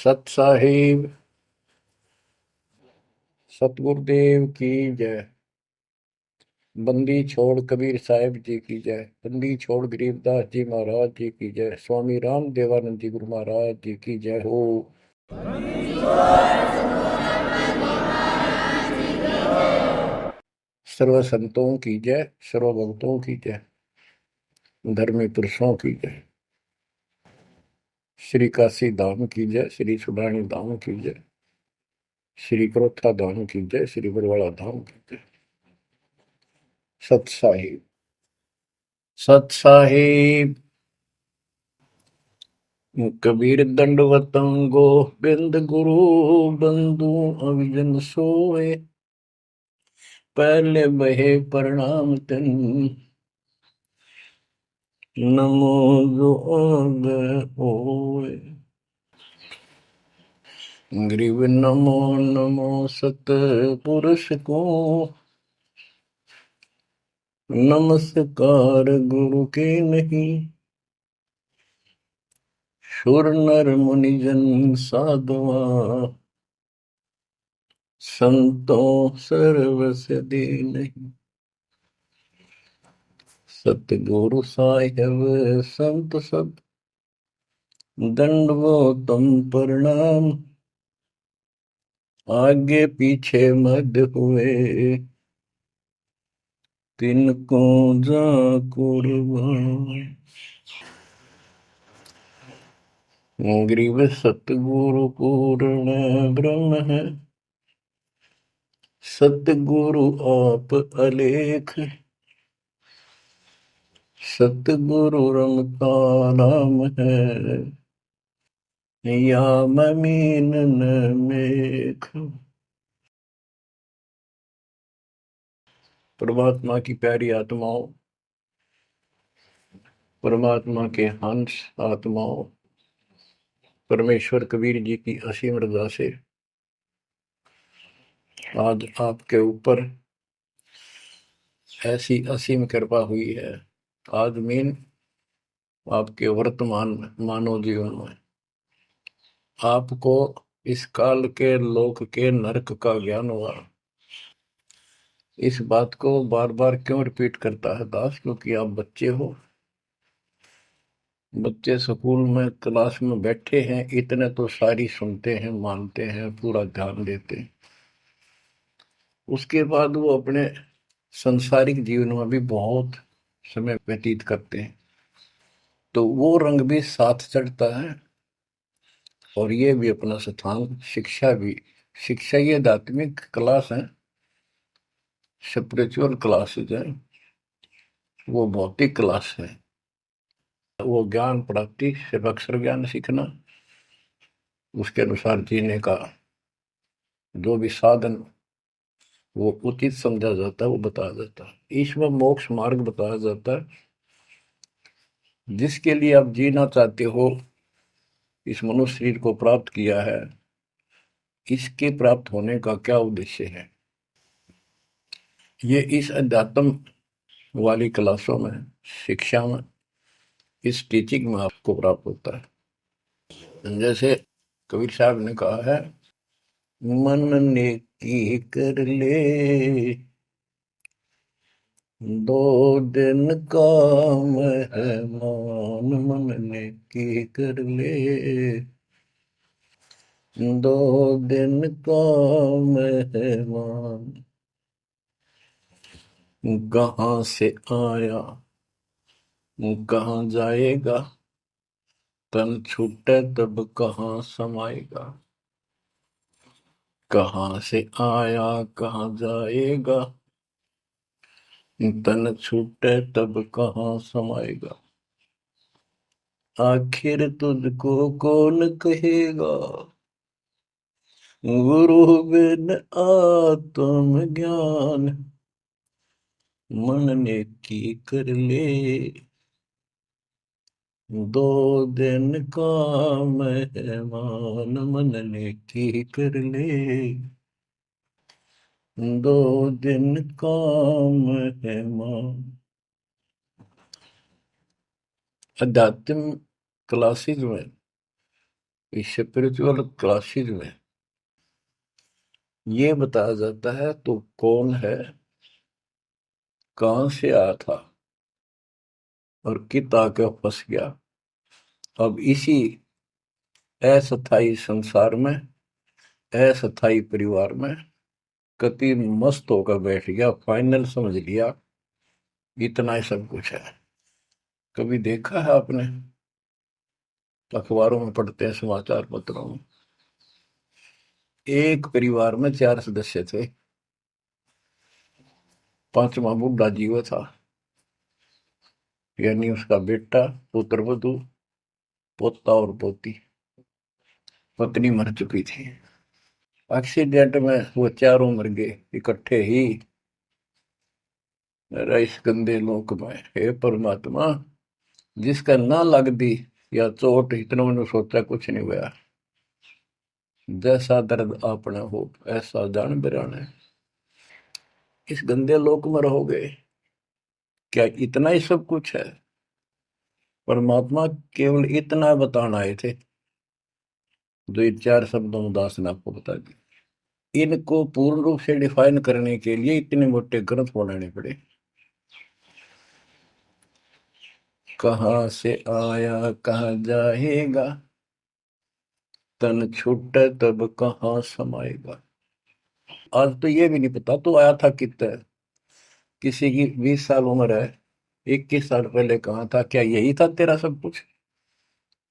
सत साहिब सतगुरुदेव की जय। बंदी छोड़ कबीर साहिब जी की जय। बंदी छोड़ गरीबदास जी महाराज जी की जय। स्वामी राम देवानंद जी गुरु महाराज जी की जय हो। सर्व संतों की जय, सर्व भक्तों की जय, धर्मी पुरुषों की जय। श्री काशी धाम की जय, श्री सुडानी धाम की जय, श्री क्रोथा धाम की जय, श्री बरवाड़ा धाम की जय। सत साहिब सत साहिब। कबीर दंडवतम गोबिंद गुरु बंधु अविजन सोए। पहले बहे प्रणाम तन नमो जोग होए। ग्रीव नमो नमो सत पुरुष को नमस्कार गुरु के नहीं। सुर नर मुनिजन साधुआ संतों सर्वस दे नहीं। सतगुरु साहिब संत सब दंडवतम प्रणाम। आगे पीछे मद हुए तिनको जा कुर्बान। ग्रीव सतगुरु पूर्ण ब्रह्म है, सतगुरु आप अलेख। सतगुरु रमता नाम है, या ममीन न मेख। परमात्मा की प्यारी आत्माओं, परमात्मा के हंस आत्माओं, परमेश्वर कबीर जी की असीम रजा से आज आपके ऊपर ऐसी असीम कृपा हुई है। आज मीन आपके वर्तमान मानव जीवन में आपको इस काल के लोक के नरक का ज्ञान हुआ। इस बात को बार बार क्यों रिपीट करता है दास? क्योंकि आप बच्चे हो। बच्चे स्कूल में क्लास में बैठे हैं, इतने तो सारी सुनते हैं, मानते हैं, पूरा ध्यान देते हैं। उसके बाद वो अपने संसारिक जीवन में भी बहुत समय व्यतीत करते हैं, तो वो रंग भी साथ चढ़ता है। और ये भी अपना स्थान, शिक्षा भी। शिक्षा ये आध्यात्मिक क्लास है, स्पिरिचुअल क्लासेज है, वो भौतिक क्लास है। वो ज्ञान प्राप्ति सिर्फ अक्षर ज्ञान सीखना, उसके अनुसार जीने का जो भी साधन वो उचित समझा जाता है वो बताया जाता है। ईश्वर मोक्ष मार्ग बताया जाता है, जिसके लिए आप जीना चाहते हो, इस मनुष्य शरीर को प्राप्त किया है, इसके प्राप्त होने का क्या उद्देश्य है, ये इस अध्यात्म वाली क्लासों में, शिक्षा में, इस टीचिंग में आपको प्राप्त होता है। जैसे कबीर साहब ने कहा है, मन ने की कर ले दो दिन का मेहमान। मन ने की कर ले दो दिन का मेहमान। कहाँ से आया कहाँ जाएगा, तन छूटे तब कहाँ समाएगा। कहाँ से आया कहाँ जाएगा, तन छूटे तब कहाँ समाएगा। आखिर तुझको कौन कहेगा, गुरु बिन आत्म ज्ञान। मन ने की कर ले दो दिन का मेहमान। मन ने की कर ले दो दिन का मेहमान। अध्यात्म क्लासेस में इस स्पिरिचुअल क्लासेज में ये बताया जाता है तो कौन है, कहां से आया था और कित आके फंस गया। अब इसी अस्थाई संसार में, अस्थाई परिवार में कति मस्त होकर बैठ गया, फाइनल समझ लिया इतना ही सब कुछ है। कभी देखा है आपने, अखबारों में पढ़ते हैं, समाचार पत्रों में, एक परिवार में 4 सदस्य थे, पांचवा बुढ़ा जीव था, यानी उसका बेटा, पुत्र वधू, पोता और पोती। पत्नी मर चुकी थी। एक्सीडेंट में वो चारों मर गए इकट्ठे ही। मेरा इस गंदे लोक में, हे परमात्मा, जिसका ना लग दी या चोट, इतना मैंने सोचा कुछ नहीं हुआ। जैसा दर्द आपने हो ऐसा जान बिराने। इस गंदे लोक में रहोगे, क्या इतना ही सब कुछ है? परमात्मा केवल इतना बताना आए थे, जो ये 4 शब्दों में दास ने आपको बता दिया। इनको पूर्ण रूप से डिफाइन करने के लिए इतने मोटे ग्रंथ बनाने पड़े। कहाँ से आया कहाँ जाएगा, तन छूटे तब कहाँ समाएगा। आज तो ये भी नहीं पता तो आया था कितना। किसी की 20 साल उम्र है, 21 साल पहले कहाँ था? क्या यही था तेरा सब कुछ?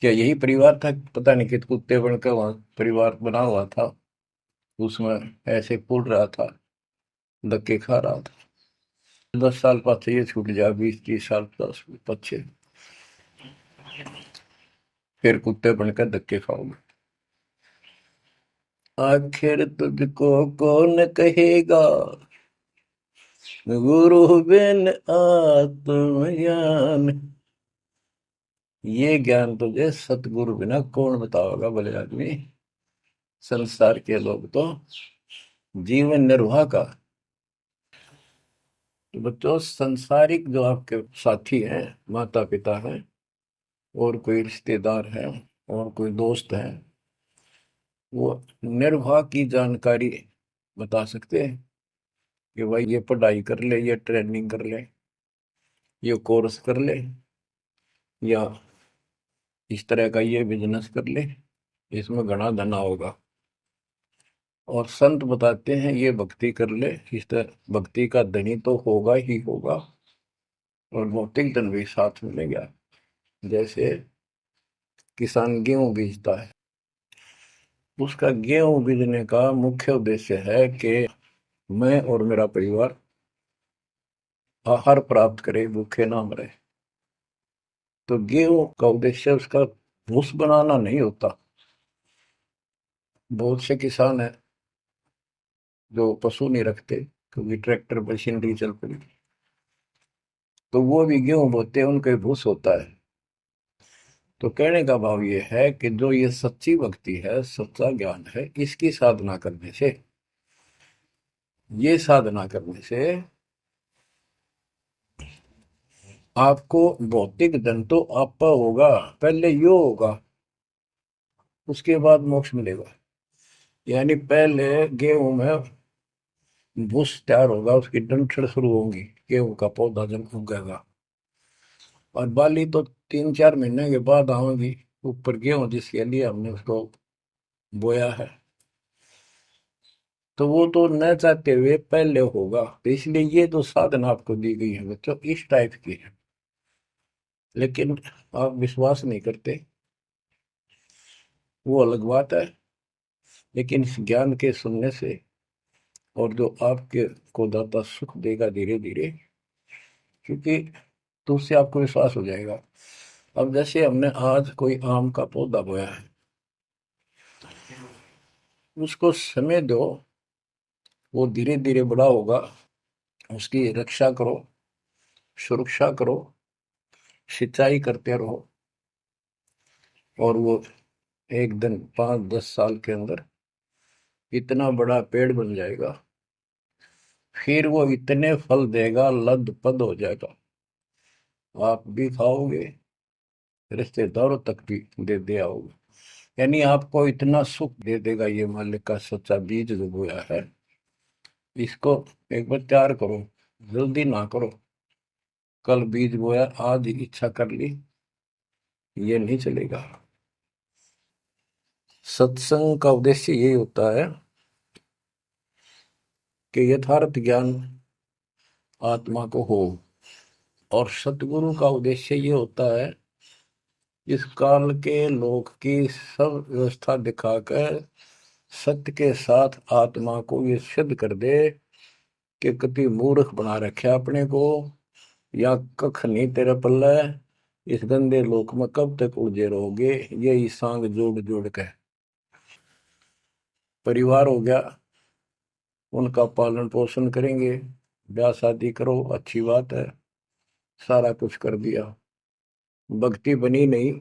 क्या यही परिवार था? पता नहीं कित कुत्ते बनकर वहां परिवार बना हुआ था, उसमें ऐसे फूल रहा था, धक्के खा रहा था। 10 साल पाछे ये छूट जाए, 20-30 साल 10 पीछे, फिर कुत्ते बनकर धक्के खाओगे। आखिर तुझको कौन कहेगा, गुरु बिन आत्मज्ञान। ये ज्ञान तुझे सतगुरु बिना कौन बताओगा भले आदमी। संसार के लोग तो जीवन निर्वाह का। तो बच्चों, संसारिक जो आपके साथी हैं, माता पिता हैं, और कोई रिश्तेदार हैं, और कोई दोस्त हैं, वो निर्वाह की जानकारी बता सकते हैं कि भाई ये पढ़ाई कर ले, ये ट्रेनिंग कर ले, ये कोर्स कर ले, या इस तरह का ये बिजनेस कर ले, इसमें घना धना होगा। और संत बताते हैं ये भक्ति कर ले, इस तरह भक्ति का धनी तो होगा ही होगा, और भौतिक धन भी साथ मिलेगा। जैसे किसान गेहूं बीजता है, उसका गेहूं बीजने का मुख्य उद्देश्य है कि मैं और मेरा परिवार आहार प्राप्त करे, भूखे ना मरे। तो गेहूं का उद्देश्य उसका भूस बनाना नहीं होता। बहुत से किसान है जो पशु नहीं रखते, क्योंकि ट्रैक्टर मशीनरी चल पड़ी, तो वो भी गेहूं बोते हैं, उनका भूस होता है। तो कहने का भाव ये है कि जो ये सच्ची भक्ति है, सच्चा ज्ञान है, इसकी साधना करने से, ये साधना करने से आपको भौतिक धन तो आपका होगा, पहले यो होगा, उसके बाद मोक्ष मिलेगा। यानी पहले गेहूं में भूस तैयार होगा, उसकी डंठल शुरू होंगी, गेहूं का पौधा जब उगेगा, और बाली तो 3-4 महीने के बाद आएगी ऊपर, गेहूं जिसके लिए हमने उसको बोया है। तो वो तो न चाहते हुए पहले होगा। तो इसलिए ये जो साधना आपको दी गई है बच्चों, इस टाइप की है। लेकिन आप विश्वास नहीं करते, वो अलग बात है। लेकिन इस ज्ञान के सुनने से, और जो आपके को दाता सुख देगा धीरे धीरे, क्योंकि तो उससे आपको विश्वास हो जाएगा। अब जैसे हमने आज कोई आम का पौधा बोया है, उसको समय दो, वो धीरे धीरे बड़ा होगा, उसकी रक्षा करो, सुरक्षा करो, सिंचाई करते रहो, और वो एक दिन 5-10 साल के अंदर इतना बड़ा पेड़ बन जाएगा। फिर वो इतने फल देगा, लद पद हो जाएगा, आप भी खाओगे, रिश्तेदारों तक भी दे आओगे। यानी आपको इतना सुख दे देगा ये मालिक का सच्चा बीज जो बोया है, इसको एक बार तैयार करो, जल्दी ना करो। कल बीज बोया, आज इच्छा कर ली, ये नहीं चलेगा। सत्संग का उद्देश्य यही होता है कि यथार्थ ज्ञान आत्मा को हो, और सतगुरु का उद्देश्य ये होता है इस काल के लोक की सब व्यवस्था दिखाकर सत्य के साथ आत्मा को ये सिद्ध कर दे कि कति मूर्ख बना रखे अपने को, या कख नहीं तेरे पल्ले, इस गंदे लोक में कब तक उलझे रहोगे। यही सांग जोड़ जोड़ के परिवार हो गया, उनका पालन पोषण करेंगे, ब्याह शादी करो, अच्छी बात है, सारा कुछ कर दिया, भक्ति बनी नहीं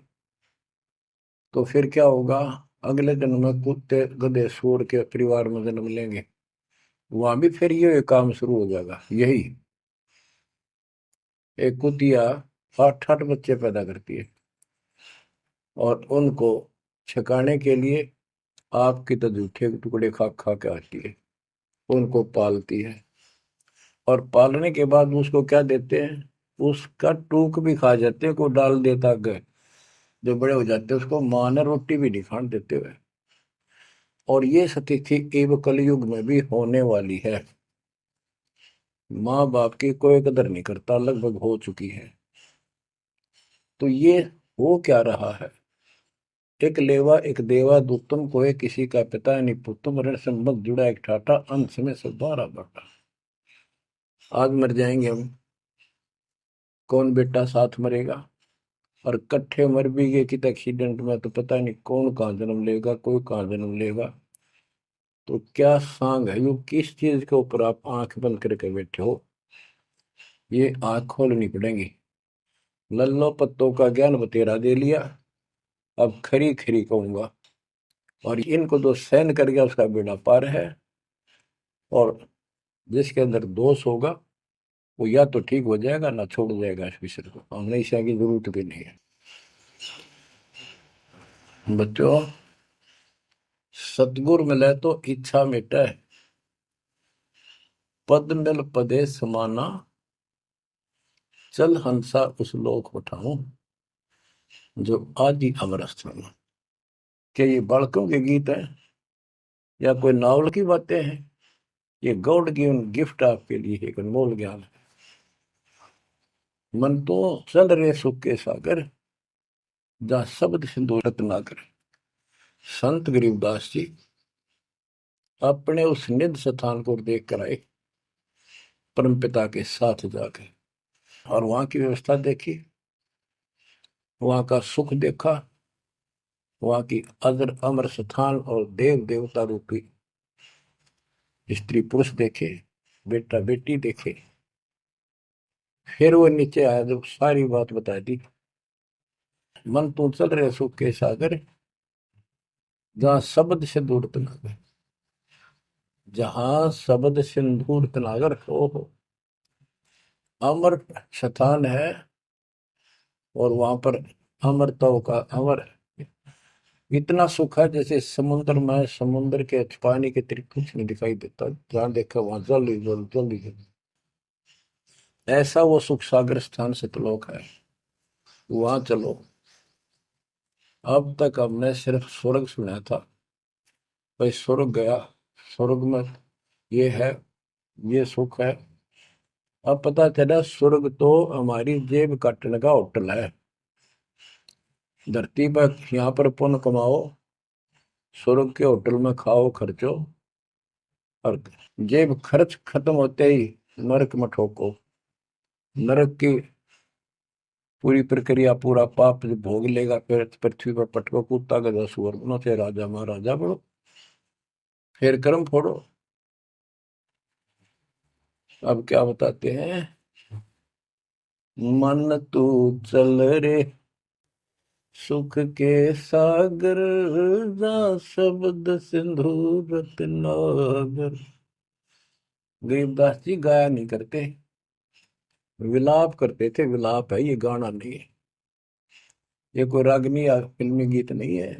तो फिर क्या होगा? अगले जन्म में कुत्ते गधे सूअर के परिवार में जन्म लेंगे, वहां भी फिर ये काम शुरू हो जाएगा। यही एक कुतिया 8-8 बच्चे पैदा करती है, और उनको छकाने के लिए आपकी तो जूठे टुकड़े खा खा के आती है, उनको पालती है, और पालने के बाद उसको क्या देते हैं? उसका टूक भी खा जाते हैं, को डाल देता गए, जो बड़े हो जाते हैं उसको माँ ने रोटी भी नहीं खाने देते हुए। और ये स्थिति एवं कलयुग में भी होने वाली है। माँ बाप की कोई कदर नहीं करता, लगभग हो चुकी है। तो ये हो क्या रहा है? एक लेवा एक देवा दूतम कोई किसी का पिता नहीं पुतम, ऋण संबंध जुड़ा एक ठाटा, अंत में सब 12 बाटा। आज मर जाएंगे हम, कौन बेटा साथ मरेगा? और कट्ठे मर भी गए कित एक्सीडेंट में तो पता नहीं कौन कहाँ जन्म लेगा, कोई कहाँ जन्म लेगा। तो क्या सांग है यो? किस चीज के ऊपर आप आंख बंद करके बैठे हो? ये आंख खोलनी पड़ेगी। लल्लो पत्तों का ज्ञान बतेरा दे लिया, अब खरी खरी कहूंगा, और इनको जो सहन कर गया उसका बेड़ा पार है। और जिसके अंदर दोष होगा वो या तो ठीक हो जाएगा ना छोड़ जाएगा इस विषय को, हमेशा की जरूरत भी नहीं है। बच्चों, सतगुर मिले तो इच्छा मिटे, पद मिल पदे समाना, चल हंसा उस लोक उठाऊं जो आदि अमर स्थान। क्या ये बालकों के गीत हैं या कोई नावल की बातें हैं? ये गॉड गिवन गिफ्ट आपके लिए एक अनमोल ज्ञान है। मन तो चल रहे सुख के सागर, जहाँ शब्द सिंधु रत्नाकर। संत गरीबदास जी अपने उस निध स्थान को देख कर आए, परम पिता के साथ जाके, और वहां की व्यवस्था देखी, वहां का सुख देखा, वहां की अजर अमर स्थान और देव देवता रूपी स्त्री पुरुष देखे, बेटा बेटी देखे। फिर वो नीचे आया, जब सारी बात बता दी, मन तो चल रहे सुख के सागर, जहां शब्द से दूर तनागर, जहां शब्द सिंदूर तनागर हो अमर स्थान है। और वहां पर अमरताओं का अमर इतना सुख है जैसे समुद्र में, समुद्र के पानी के तरीके कुछ नहीं दिखाई देता, जहां देखा वहां जल ही जल, जल ही जल। ऐसा वो सुख सागर स्थान सतलोक है, वहां चलो। अब तक हमने सिर्फ स्वर्ग सुना था, भाई स्वर्ग गया, स्वर्ग में ये है, ये सुख है। अब पता चला स्वर्ग तो हमारी जेब काटने का होटल है। धरती पर यहाँ पर पुण्य कमाओ, स्वर्ग के होटल में खाओ खर्चो, और जेब खर्च खत्म होते ही नरक में ठोको। नरक की पूरी प्रक्रिया, पूरा पाप जो भोग लेगा, फिर पृथ्वी पर पटको, कुत्ता गधा सुअर बनो, चाहे राजा महाराजा बनो, फिर कर्म फोड़ो। अब क्या बताते हैं? मन तू चल रे सुख के सागर, जा शब्द सिंधु रत्नागर। गरीबदास जी गाया नहीं करते, विलाप करते थे। विलाप है, ये गाना नहीं है, ये कोई रागनी या फिल्मी गीत नहीं है।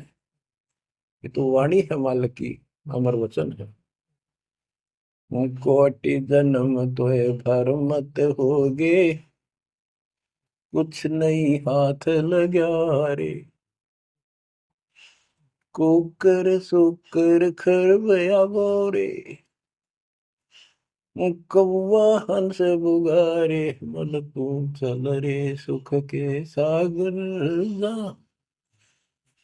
ये तो वाणी है मालिक की, अमर वचन है। कोटि जन्म तोय भर मत होगे, कुछ नहीं हाथ लगा रे। कुकर सुकर खरबया बोरे, कौवा हंस बुगारे, मन तू चल रे सुख के सागर जा,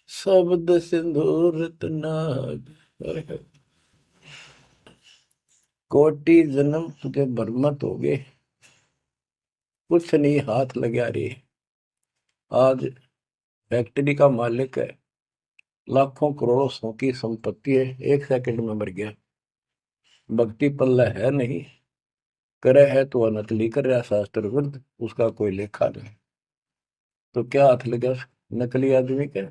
शब्द सिंदूर नाग। अरे, कोटि जन्म तुझे बरमत हो गए, कुछ नहीं हाथ लगा रे। आज फैक्ट्री का मालिक है, लाखों करोड़ों सौ की संपत्ति है, एक सेकंड में मर गया। भक्ति पल्ला है नहीं, करे है तो अनकली कर रहा शास्त्र विरुद्ध, उसका कोई लेखा नहीं। तो क्या हाथ लगा नकली आदमी के,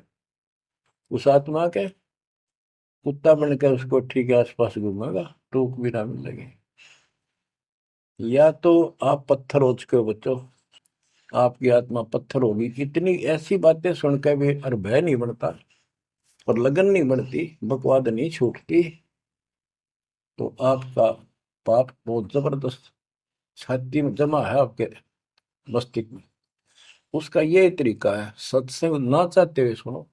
उस आत्मा के? कुत्ता बन के उसको ठीक है आसपास घूमेगा, टूक भी ना मिलेगी। या तो आप पत्थर हो चुके हो बच्चों, आपकी आत्मा पत्थर होगी। इतनी ऐसी बातें सुनकर भी और भय नहीं बनता और लगन नहीं बनती, बकवाद नहीं छूटती, तो आपका पाप बहुत जबरदस्त छाती में जमा है आपके मस्तिष्क में। उसका ये तरीका है, सत्संग ना चाहते हुए सुनो,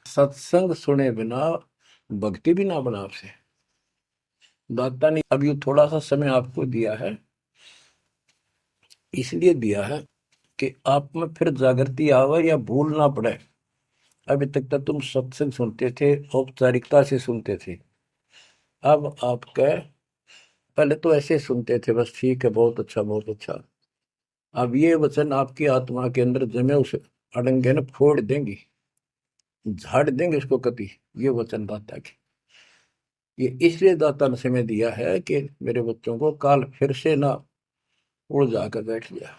सत्संग सुने बिना भक्ति भी ना बना आपसे। दाता ने अभी थोड़ा सा समय आपको दिया है, इसलिए दिया है कि आप में फिर जागृति आवे या भूल ना पड़े। अभी तक तो तुम सत्संग सुनते थे, औपचारिकता से सुनते थे। अब आपका, पहले तो ऐसे सुनते थे बस, ठीक है बहुत अच्छा बहुत अच्छा। अब ये वचन आपकी आत्मा के अंदर जमे, उसे अड़ंगे न फोड़ देंगी, झाड़ देंगे उसको कति। ये वचन दाता के, ये इसलिए दाता ने समय दिया है कि मेरे बच्चों को काल फिर से ना उड़ जाकर बैठ गया।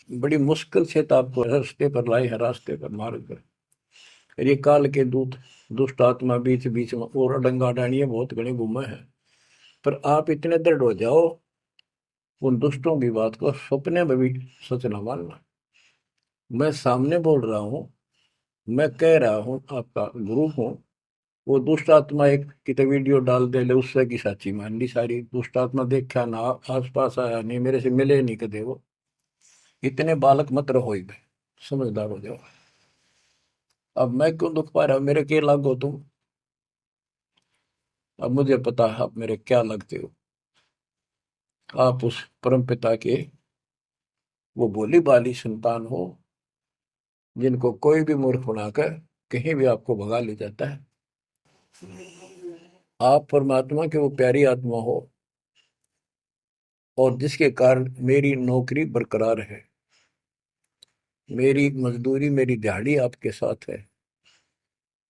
बड़ी मुश्किल से तो आपको रास्ते पर लाई है, रास्ते पर मार्ग पर। फिर ये काल के दूत दुष्ट आत्मा बीच बीच में और अडंगा डाणिए बहुत घने घूमे हैं। पर आप इतने दृढ़ हो जाओ, उन दुष्टों की बात को सपने में भी सच न मानना। मैं सामने बोल रहा हूँ, मैं कह रहा हूँ, आपका गुरु हूँ। वो दुष्ट आत्मा एक कितने वीडियो डाल दे ले, उससे की साची मान ली सारी। दुष्ट आत्मा देखा ना, आस पास आया नहीं, मेरे से मिले नहीं कदे वो। इतने बालक मत रहो ही, समझदार हो जाओ। अब मैं क्यों दुख पा रहा हूँ, मेरे के लागो तुम। अब मुझे पता है आप मेरे क्या लगते हो। आप उस परम पिता के वो भोली भाली संतान हो, जिनको कोई भी मूर्ख बनाकर कहीं भी आपको भगा ले जाता है। आप परमात्मा के वो प्यारी आत्मा हो, और जिसके कारण मेरी नौकरी बरकरार है, मेरी मजदूरी मेरी दिहाड़ी आपके साथ है।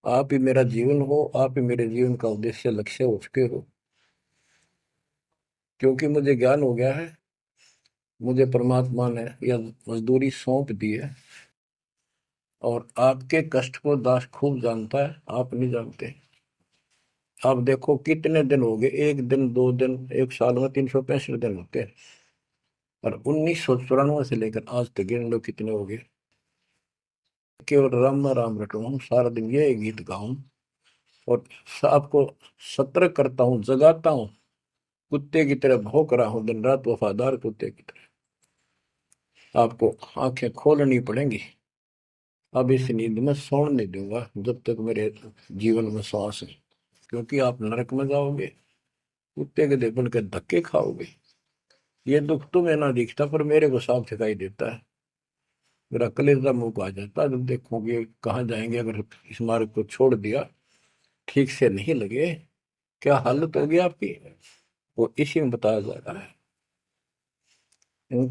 आप ही मेरा जीवन हो, आप ही मेरे जीवन का उद्देश्य लक्ष्य हो चुके हो। क्योंकि मुझे ज्ञान हो गया है, मुझे परमात्मा ने यह मजदूरी सौंप दी है। और आपके कष्ट को दास खूब जानता है, आप नहीं जानते। आप देखो कितने दिन हो गए, एक दिन दो दिन, एक साल में 365 दिन होते हैं। और 1994 से लेकर आज तक गिन लो कितने हो गए। केवल राम राम रटूं हूँ, सारा दिन ये गीत गाऊं और आपको सतर्क करता हूँ, जगाता हूँ। कुत्ते की तरह भौंक रहा हूँ दिन रात, वफादार कुत्ते की तरह। आपको आंखें खोलनी पड़ेंगी। अब इस नींद में सोने नहीं दूंगा जब तक मेरे जीवन में श्वास है। क्योंकि आप नरक में जाओगे, कुत्ते के देखने के धक्के खाओगे। ये दुख तुम्हें ना दिखता, पर मेरे को साफ दिखाई देता है। मेरा कलेजा मुंह को आ जाता है जब देखोगे कहाँ जाएंगे अगर इस मार्ग को छोड़ दिया, ठीक से नहीं लगे, क्या हालत होगी आपकी। वो इसी में बताया जा रहा है।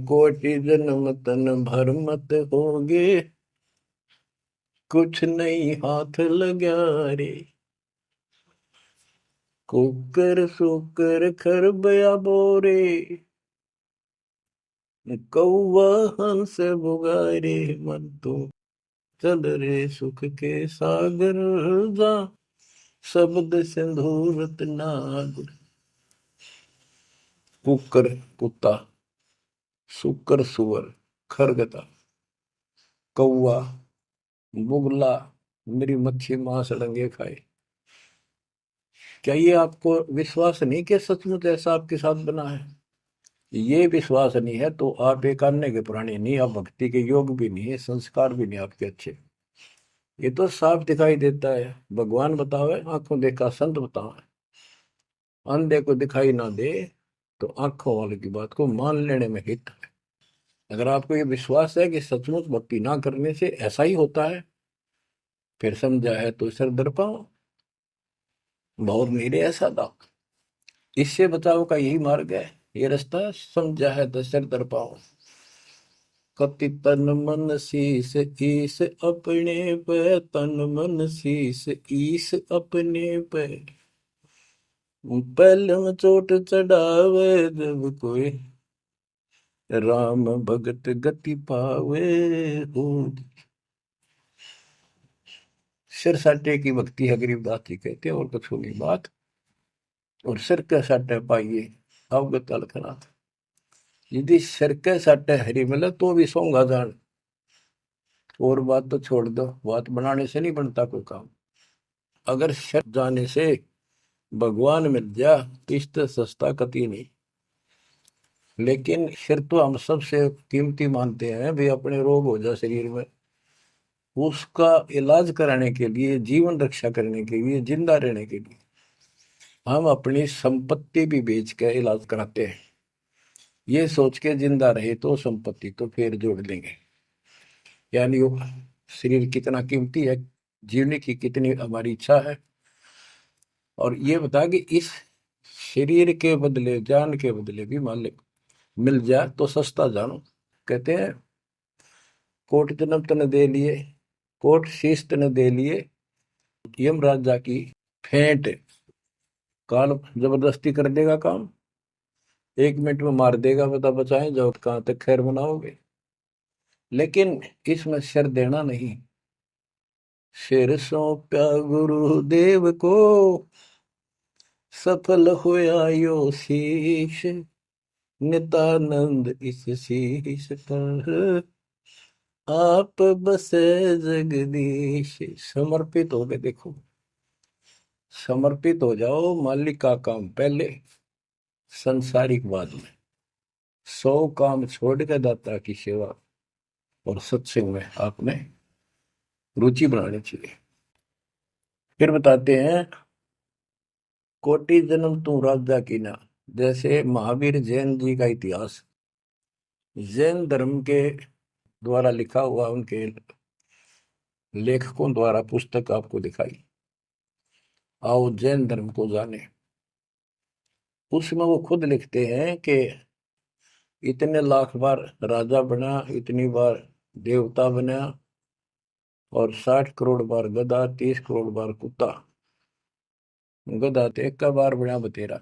कोटि जन्म तन भर मत होगे, कुछ नहीं हाथ लगा रे। कुकर सुकर खरबया बोरे, कौवा हंस बुगारे, मन तो चल रे सुख के सागर जा, शब्द सिंधूरत नाग। कुकर कुत्ता, सुकर सुअर, खरगता, कौवा, बुगला, मेरी मच्छी मांस अड़ंगे खाए। क्या ये आपको विश्वास नहीं कि सचमुच ऐसा आपके साथ बना है? ये विश्वास नहीं है तो आप एक अन्य के प्राणी नहीं, आप भक्ति के योग भी नहीं है, संस्कार भी नहीं आपके अच्छे। ये तो साफ दिखाई देता है। भगवान बताओ है, आंखों देखा संत बताओ है। अंधे को दिखाई ना दे तो आंखों वाले की बात को मान लेने में हित है। अगर आपको ये विश्वास है कि सचमुच भक्ति ना करने से ऐसा ही होता है, फिर समझा है तो सिर दर पाओ, बहुत मेरे ऐसा दाव। इससे बचाव का यही मार्ग है, ये रास्ता समझा है तो सिर दर पाओ। कति तन मन शीस ईस अपने पे, तन मन शीस ईस अपने पे। पहले में चोट चढ़ावे जब कोई, राम भगत गति पावे हो। सिर साटे की भक्ति है गरीबदास जी कहते हैं, और कुछ होगी बात। और सिर के साटे पाइए अवगत अलखनाथ। यदि सिर के साटे हरी मिले तो भी सोंगा जान। और बात तो छोड़ दो, बात बनाने से नहीं बनता कोई काम। अगर सिर जाने से भगवान मिल जा तो इससे सस्ता कति नहीं। लेकिन सिर तो हम सबसे कीमती मानते हैं भी, अपने रोग हो जाए शरीर में, उसका इलाज कराने के लिए, जीवन रक्षा करने के लिए, जिंदा रहने के लिए हम अपनी संपत्ति भी बेच के इलाज कराते हैं। ये सोच के जिंदा रहे तो संपत्ति तो फिर जोड़ लेंगे। यानी वो शरीर कितना कीमती है, जीने की कितनी हमारी इच्छा है। और ये बता कि इस शरीर के बदले, जान के बदले भी मालिक मिल जाए तो सस्ता जानो। कहते हैं कोट जन्म तन दे लिए, कोट शीश तन दे लिए, यम राजा की फेंट। काल जबरदस्ती कर देगा काम, 1 मिनट में मार देगा, बता बचाएं जाओ कहां तक खैर मनाओगे। लेकिन इसमें सिर देना नहीं। सिर सौंपा गुरुदेव को, सफल होया यो शीश। नित्यानंद इस शीश पर आप बसे जगदीश। समर्पित हो गए, देखो समर्पित हो जाओ। मालिक का काम पहले, संसारिक बाद में। 100 काम छोड़ के दाता की सेवा और सत्संग में आपने रुचि बनानी चाहिए। फिर बताते हैं कोटि जन्म तू राजा की ना। जैसे महावीर जैन जी का इतिहास जैन धर्म के द्वारा लिखा हुआ, उनके लेखकों द्वारा पुस्तक आपको दिखाई। आओ जैन धर्म को जाने। उसमें वो खुद लिखते हैं कि इतने लाख बार राजा बना, इतनी बार देवता बना, और 60 करोड़ बार गधा, 30 करोड़ बार कुत्ता। गधा तो एक का बार बना बतेरा,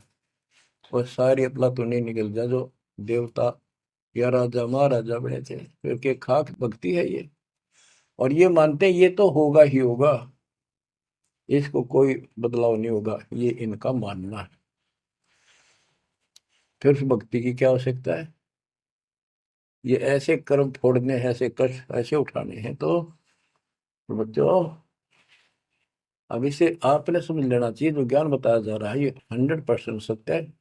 और सारी अपला तो नहीं निकल जा जो देवता या राजा महाराजा बने थे। फिर के खाक भक्ति है ये। और ये मानते हैं ये तो होगा ही होगा, इसको कोई बदलाव नहीं होगा, ये इनका मानना है। फिर उस भक्ति की क्या आवश्यकता है? ये ऐसे कर्म फोड़ने हैं, ऐसे कष्ट ऐसे उठाने हैं, तो बच्चों अब इसे आपने समझ लेना चाहिए। जो ज्ञान बताया जा रहा है ये 100% सत्य है।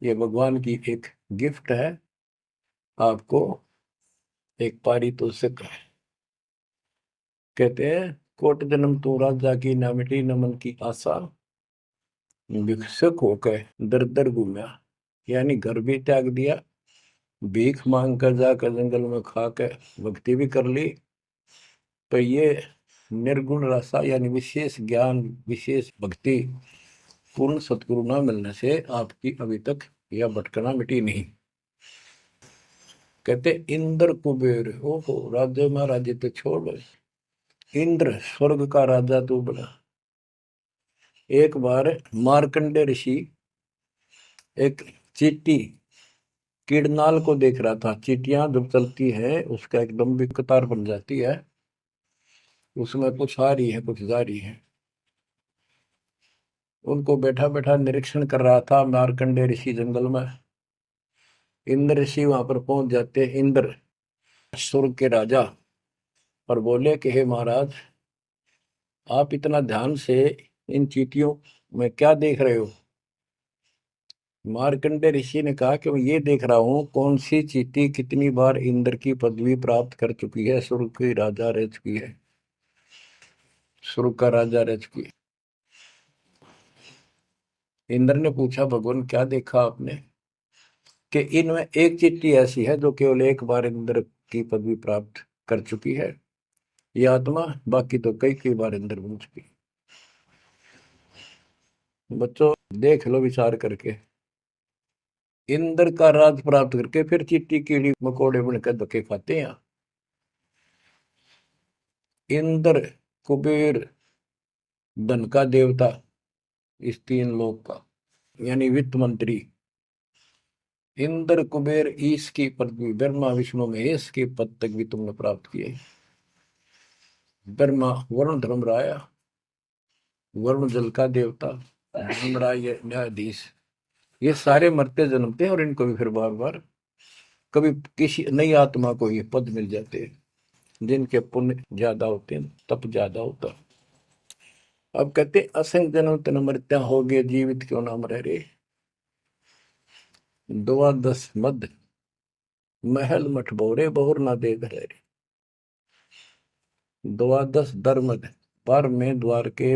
ये भगवान की एक गिफ्ट है आपको, एक पारितोषिक है। कहते हैं कोट जन्म तू राजा की, ना मिटी न मन की आशा। भिक्षुक होकर दर दर घूमा, यानी घर भी त्याग दिया, भीख मांग कर जाकर जंगल में खा कर भक्ति भी कर ली। तो ये निर्गुण रसा यानी विशेष ज्ञान, विशेष भक्ति, पूर्ण सतगुरु न मिलने से आपकी अभी तक यह भटकना मिटी नहीं। कहते इंद्र कुबेर, ओहो राज्य महाराजे तो छोड़, इंद्र स्वर्ग का राजा तू बना। एक बार मार्कंडे ऋषि एक चींटी कीड़नाल को देख रहा था। चींटियां जब चलती है उसका एक लंबी कतार बन जाती है, उसमें कुछ आ रही है कुछ जा रही है। उनको बैठा बैठा निरीक्षण कर रहा था मार्कंडे ऋषि जंगल में। इंद्र ऋषि वहां पर पहुंच जाते, इंद्र स्वर्ग के राजा, और बोले कि हे महाराज, आप इतना ध्यान से इन चींटियों मैं क्या देख रहे हो? मार्कंडे ऋषि ने कहा कि मैं ये देख रहा हूँ कौन सी चींटी कितनी बार इंद्र की पदवी प्राप्त कर चुकी है, स्वर्ग की राजा रह चुकी है, स्वर्ग का राजा रह चुकी है। इंद्र ने पूछा, भगवान क्या देखा आपने? कि इनमें एक चींटी ऐसी है जो केवल एक बार इंद्र की पदवी प्राप्त कर चुकी है, ये आत्मा, बाकी तो कई कई बार इंद्र बन चुकी है। बच्चों देख लो विचार करके, इंद्र का राज प्राप्त करके फिर चींटी कीड़ी मकोड़े बनकर धक्के खाते हैं। इंद्र, कुबेर, धन का देवता, इस तीन लोक का, यानी वित्त मंत्री, इंद्र कुबेर ईश की पदवी ब्रह्मा विष्णु महेश के पद तक भी तुमने प्राप्त किए। ब्रह्मा वरुण धर्मराय, वरुण जल का देवता, धर्मराय न्यायाधीश, ये सारे मरते जन्मते हैं और इनको भी फिर बार बार कभी किसी नई आत्मा को ये पद मिल जाते हैं जिनके पुण्य ज्यादा होते हैं, तप ज्यादा होता। अब कहते असंग जन्म तन मृत्या हो गए, जीवित क्यों नाम रह रे। द्वादश मद महल मठ बोरे, बहुर ना दे घर रे। द्वादश दरमद, पर में द्वार के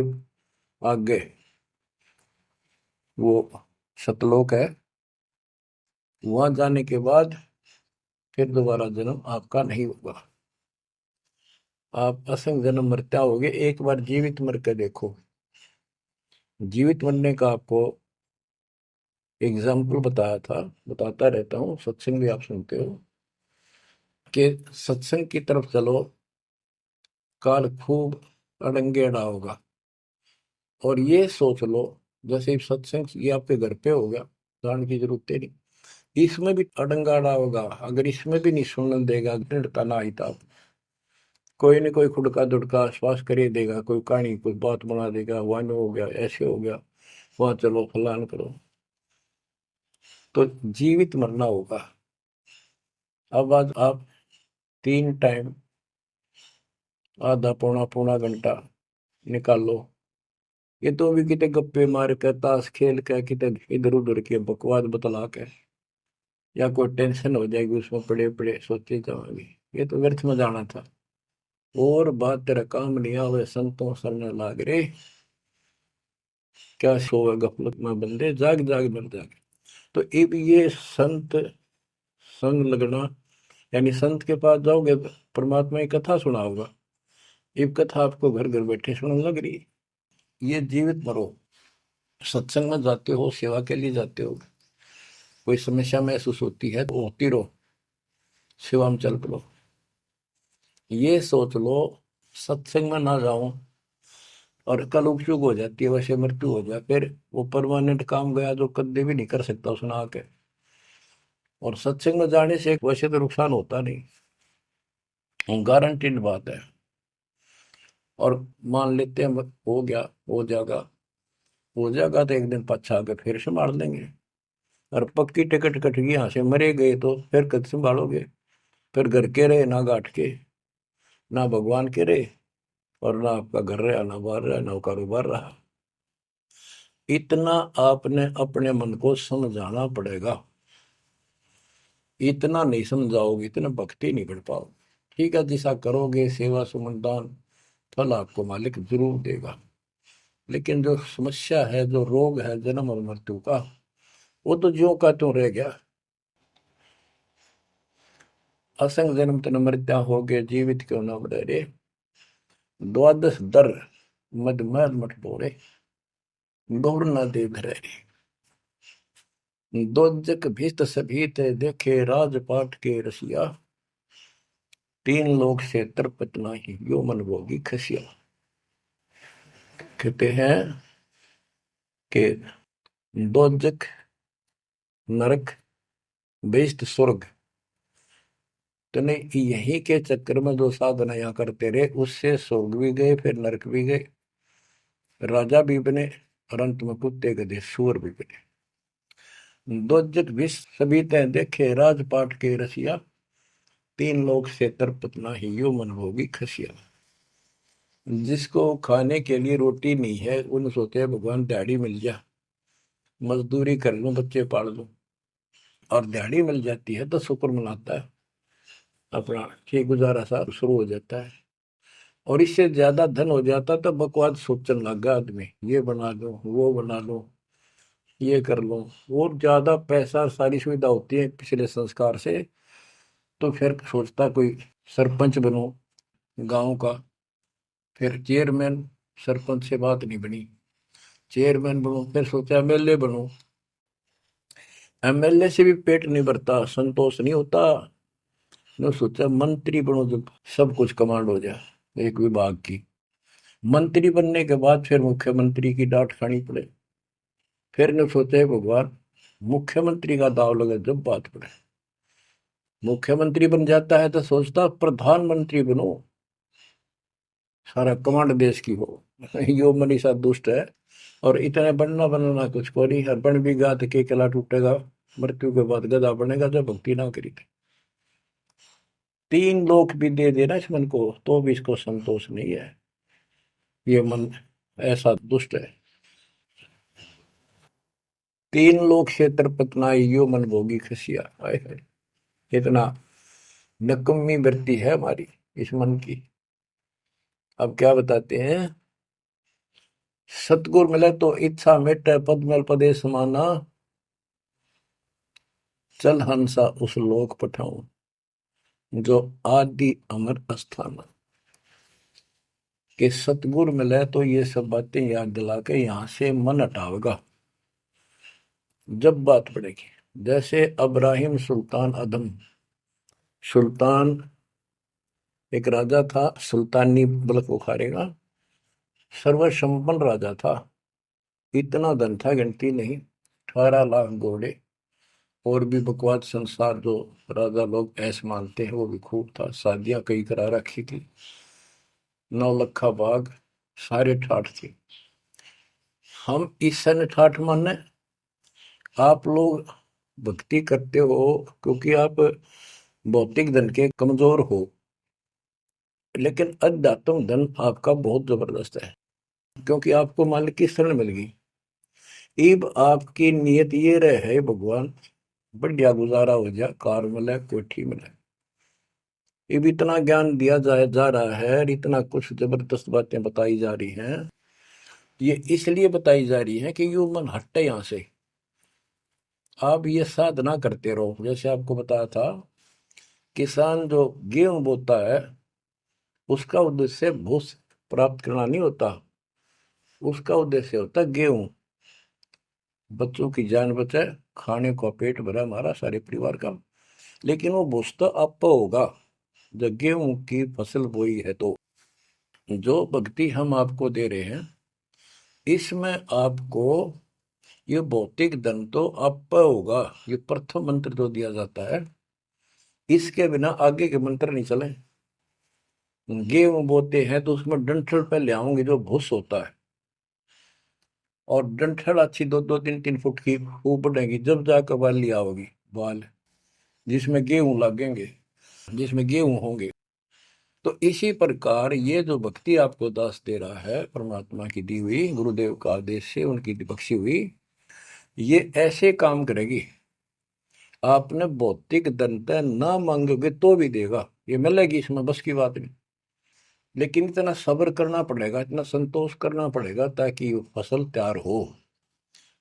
आगे वो सतलोक है, वहां जाने के बाद फिर दोबारा जन्म आपका नहीं होगा। आप असंग जन्म मरता होगे, एक बार जीवित मर के देखो। जीवित मरने का आपको एग्जाम्पल बताया था, बताता रहता हूँ, सत्संग भी आप सुनते हो, कि सत्संग की तरफ चलो, काल खूब अड़ंगेड़ा होगा। और ये सोच लो जैसे सत्संग ये आपके घर पे हो गया, जान की जरूरत है नहीं, इसमें भी अड़ंगाड़ा होगा। अगर इसमें भी नहीं सुनने देगा, दृढ़ता ना आई तो कोई न कोई खुड़का दुड़का आश्वास कर ही देगा, कोई कहानी कोई बात बना देगा, वन हो गया, ऐसे हो गया, वहां चलो फलान करो। तो जीवित मरना होगा। अब आज आप 3 टाइम आधा पौना पौना घंटा निकालो, ये तो भी कितने गप्पे मार के, ताश खेल के, कितने इधर उधर के बकवास बतला के, या कोई टेंशन हो जाएगी उसमें पड़े पड़े सोचे जाओगे, ये तो व्यर्थ में जाना था। और बात तेरा काम नहीं आवे, संतों सरने लाग रे, क्या सोवे गफलत में बंदे, जाग जाग मर जागे। तो ये संत संग लगना, यानी संत के पास जाओगे परमात्मा की कथा सुना होगा, ये कथा आपको घर घर बैठे सुनने लग रही है। ये जीवित मरो, सत्संग में जाते हो, सेवा के लिए जाते हो, कोई समस्या महसूस होती है तो होती रहो, सेवा में चल पड़ो। ये सोच लो सत्संग में ना जाऊं और कल उपयोग हो जाती है, वैसे मृत्यु हो जाए, फिर वो परमानेंट काम गया जो कभी भी नहीं कर सकता सुना के। और सत्संग में जाने से वैसे तो नुकसान होता नहीं, गारंटीड बात है। और मान लेते हैं हो गया, हो जाएगा, हो जाएगा तो एक दिन पछा के फिर संभाल लेंगे। और पक्की टिकट कट गई, यहाँ से मरे गए तो फिर कद संभालोगे? फिर घर के रहे ना गांठ के, ना भगवान के रहे, और ना आपका घर रहा, ना बाहर रहा, ना कारोबार रहा। इतना आपने अपने मन को समझाना पड़ेगा। इतना नहीं समझाओगे, इतना भक्ति नहीं कर पाओगे। ठीक है, जैसा करोगे सेवा सुमन दान, फल आपको मालिक जरूर देगा। लेकिन जो समस्या है, जो रोग है जन्म और मृत्यु का, वो तो ज्यों का त्यों रह गया। असंग जन्म तन मृत्या हो गए, जीवित क्यों न मरे रे। द्वादश दर मद मैल मठ बोरे, गौर न दे घरे रे। दोजक भीत सभीत देखे, राजपाट के रसिया, तीन लोग से तरपत नाही, यो मन भोगी खसिया। कहते हैं कि दोजक नरक बेस्ट स्वर्ग, तने यही के चक्कर में जो साधना यहाँ करते रहे, उससे स्वर्ग भी गए, फिर नरक भी गए, राजा भी बने, और अंत में कुत्ते गधे सूअर भी बने। दोजक विष सभी तय देखे, राजपाट के रसिया, तीन लोग से तरपत नाही, यो मन भोगी खसिया। जिसको खाने के लिए रोटी नहीं है उन सोचते हैं भगवान दिहाड़ी मिल जा, मजदूरी कर लूं, बच्चे पाल लूं। और दिहाड़ी मिल जाती है तो शुक्र मनाता है, अपना ये गुजारा सा शुरू हो जाता है। और इससे ज्यादा धन हो जाता तो बकवास सोचने लगा आदमी, ये बना लो, वो बना लो, ये कर लो। और ज्यादा पैसा, सारी सुविधा होती है पिछले संस्कार से, तो फिर सोचता कोई सरपंच बनो गांव का। फिर चेयरमैन, सरपंच से बात नहीं बनी, चेयरमैन बनो, फिर सोचा एमएलए बनो। एमएलए से भी पेट नहीं भरता, संतोष नहीं होता। ने सोचा मंत्री बनो, जब सब कुछ कमांड हो जाए एक विभाग की। मंत्री बनने के बाद फिर मुख्यमंत्री की डांट खानी पड़े। फिर ने सोचा है भगवान, मुख्यमंत्री का दाव लगे जब बात पड़े। मुख्यमंत्री बन जाता है तो सोचता प्रधानमंत्री बनो, सारा कमांड देश की हो। यो मनीषा दुष्ट है, और इतने बनना बनना कुछ को नहीं। हर बन भी गा तो के किला टूटेगा, मृत्यु के बाद गधा बनेगा जब भक्ति ना करी थी। तीन लोक भी दे देना इस मन को तो भी इसको संतोष नहीं है। ये मन ऐसा दुष्ट है। तीन लोक क्षेत्र पतनाई, यो मन भोगी खसिया। हाय हाय, इतना नकम्मी वृत्ति है हमारी इस मन की। अब क्या बताते हैं, सतगुर मिले तो इच्छा मिटे, पद में पदे समाना, चल हंसा उस लोक पठाऊं, जो आदि अमर अस्थान। कि सतगुर मिले तो ये सब बातें याद दिला के यहां से मन हटावेगा जब बात पड़ेगी। जैसे अब्राहिम सुल्तान अदम, सुल्तान एक राजा था, सुल्तानी मुल्क उखाड़ेगा, सर्वसंपन्न राजा था। इतना धन था गिनती नहीं, 18 लाख घोड़े, और भी बकवास संसार जो राजा लोग ऐसे मानते हैं वो भी खूब था। शादियां कई करा रखी थी, 9 लखा बाग, सारे ठाठ थी। हम इस सन ठाठ माने, आप लोग भक्ति करते हो क्योंकि आप भौतिक धन के कमजोर हो, लेकिन अध्यात्म धन आपका बहुत जबरदस्त है, क्योंकि आपको मालिक की शरण मिल गई। इब आपकी नियत ये रहे भगवान बढ़िया गुजारा हो जाए, कार मिले, कोठी मिले। इब इतना ज्ञान दिया जाए जा रहा है, इतना कुछ जबरदस्त बातें बताई जा रही हैं। ये इसलिए बताई जा रही है कि यू मन हटे यहां से। आप ये साधना करते रहो। जैसे आपको बताया था, किसान जो गेहूं बोता है उसका उद्देश्य भूस प्राप्त करना नहीं होता, उसका उद्देश्य होता है गेहूं। बच्चों की जान बचे, खाने को पेट भरा हमारा सारे परिवार का। लेकिन वो भूस तो आप होगा जब गेहूं की फसल बोई है। तो जो भक्ति हम आपको दे रहे हैं, इसमें आपको ये भौतिक धन तो आप होगा। ये प्रथम मंत्र जो दिया जाता है, इसके बिना आगे के मंत्र नहीं चले। गेहूं बोते हैं तो उसमें डंठल पहले आओगे जो भूस होता है, और डंठल अच्छी 2-2, 3-3 फुट की खूब बढ़ेगी, जब जाकर बाली आओगी, बाल जिसमें गेहूं लगेंगे, जिसमें गेहूं होंगे। तो इसी प्रकार ये जो भक्ति आपको दास दे रहा है, परमात्मा की दी हुई, गुरुदेव का आदेश से उनकी बख्शी हुई, ये ऐसे काम करेगी। आपने भौतिक धनता ना मांगोगे तो भी देगा, ये मिलेगी, इसमें बस की बात नहीं। लेकिन इतना सब्र करना पड़ेगा, इतना संतोष करना पड़ेगा ताकि फसल तैयार हो।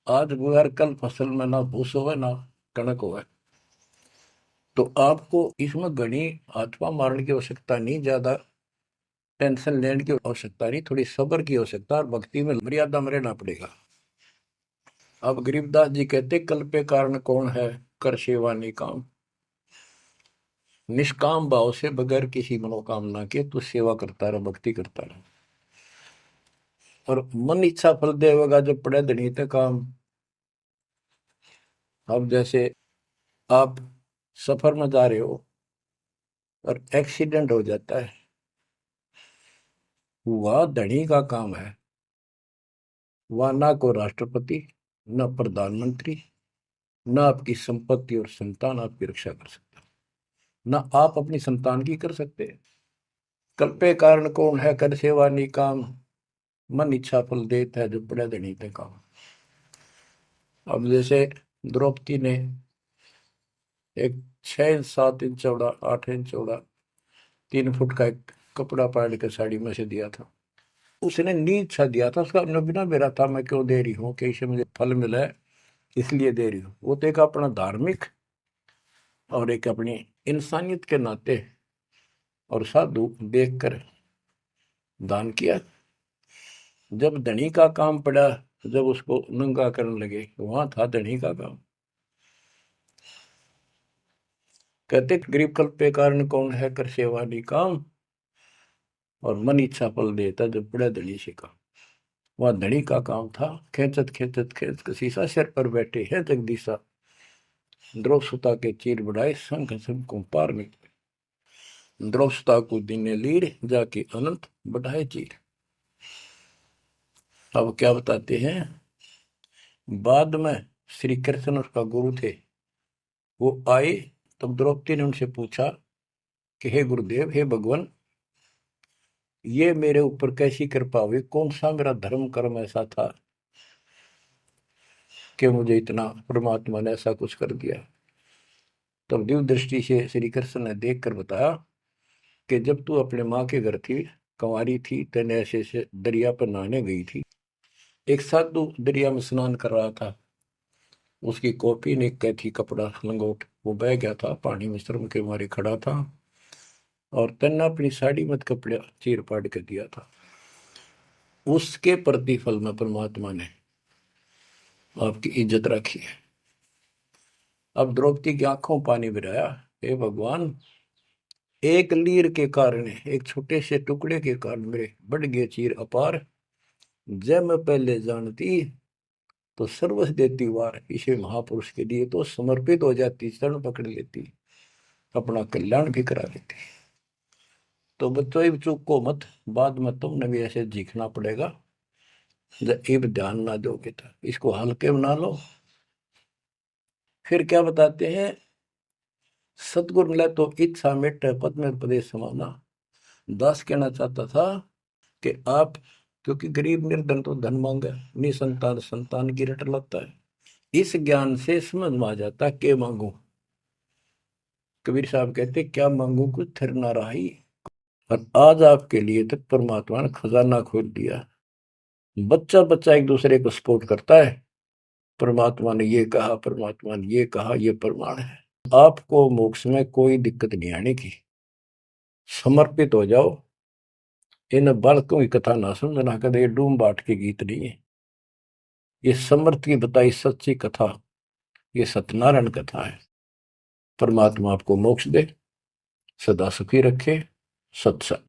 आज गुजर कल फसल में ना भूस होवे ना कणक होवे। तो आपको इसमें घनी आत्मा मारने की आवश्यकता नहीं, ज्यादा टेंशन लेने की आवश्यकता नहीं, थोड़ी सब्र की आवश्यकता, और भक्ति में मर्यादा में रहना पड़ेगा। अब गरीबदास जी कहते, कल पे कारण कौन है, कर सेवा निकाम। निष्काम भाव से बगैर किसी मनोकामना के तू सेवा करता रहे, भक्ति करता रहे, और मन इच्छा फल देगा जब पड़े धनी तक काम। अब जैसे आप सफर में जा रहे हो और एक्सीडेंट हो जाता है, वह धनी का काम है। वह ना को राष्ट्रपति, न प्रधानमंत्री, न आपकी संपत्ति और संतान आपकी रक्षा कर सकता, न आप अपनी संतान की कर सकते हैं। कल्पे कारण कौन है कर सेवा निकाम, मन इच्छा फल देता है जो पड़े धनी पे काम। अब जैसे द्रौपदी ने एक 6 इंच 7 इंच चौड़ा 8 इंच चौड़ा 3 फुट का एक कपड़ा पाड़ के साड़ी में से दिया था। उसने नीच सा दिया था, उसका अपना बिना मेरा था, मैं क्यों दे रही हूँ कि इससे मुझे फल मिला है इसलिए दे रही हूँ। वो तो एक अपना धार्मिक और एक अपनी इंसानियत के नाते और साधु देखकर दान किया। जब धनी का काम पड़ा, जब उसको नंगा करने लगे, वहां था धनी का काम। कहते गरीब कल्प पे कारण कौन है कर सेवा निकाम, और मन इच्छा फल देता जब पड़ा धनी से काम। वह धनी का काम था। खेचत खेचत खेच शीशा सिर पर बैठे हैं जगदीशा, द्रौव सुता के चीर बढ़ाए संग संग को पार में। द्रौव सुता को दिने लीर जाके अनंत बढ़ाए चीर। अब क्या बताते हैं, बाद में श्री कृष्ण उसका गुरु थे, वो आए तब द्रौपदी ने उनसे पूछा कि हे गुरुदेव, हे भगवान, ये मेरे ऊपर कैसी कृपा हुई, कौन सा मेरा धर्म कर्म ऐसा था कि मुझे इतना परमात्मा ने ऐसा कुछ कर दिया। तब दिव्य दृष्टि से श्री कृष्ण ने देख कर बताया कि जब तू अपने माँ के घर थी, कंवारी थी, तेने ऐसे दरिया पर नहाने गई थी, एक साधु दरिया में स्नान कर रहा था, उसकी कॉपी ने कैथी कपड़ा लंगोट वो बह गया था, पानी में शर्म के मारे खड़ा था, और तन्ने अपनी साड़ी मत कपड़ा चीर पाड़ के दिया था। उसके प्रतिफल में परमात्मा ने आपकी इज्जत रखी है। अब द्रौपदी की आंखों पानी गिराया, हे भगवान, एक लीर के कारण, एक छोटे से टुकड़े के कारण मेरे बढ़ गए चीर अपार, जब मैं पहले जानती तो सर्वस देती वार, इसे महापुरुष के लिए तो समर्पित हो जाती, शरण पकड़ लेती, अपना कल्याण भी करा लेती। तो बच्चों चूक को मत, बाद में तुमने भी ऐसे जीखना पड़ेगा, जब ध्यान ना दोगे तो इसको हल्के में ना लो। फिर क्या बताते हैं, सतगुरु मिला तो इच्छा मिट पद में प्रदेश समाना। दास कहना चाहता था कि आप, क्योंकि गरीब निर्धन तो धन मांगे, निसंतान संतान की रट लगता है, इस ज्ञान से समझ में आ जाता के मांगू। कबीर साहब कहते क्या मांगू कुछ थिर ना रही, और आज आपके लिए तक परमात्मा ने खजाना खोल दिया। बच्चा बच्चा एक दूसरे को सपोर्ट करता है, परमात्मा ने ये कहा, परमात्मा ने ये कहा, ये प्रमाण है। आपको मोक्ष में कोई दिक्कत नहीं आने की, समर्पित हो जाओ। इन बालकों की कथा ना समझना कदे डूम बाट के गीत नहीं है, ये समर्थ की बताई सच्ची कथा, ये सत्यनारायण कथा है। परमात्मा आपको मोक्ष दे, सदा सुखी रखे। सत्संग।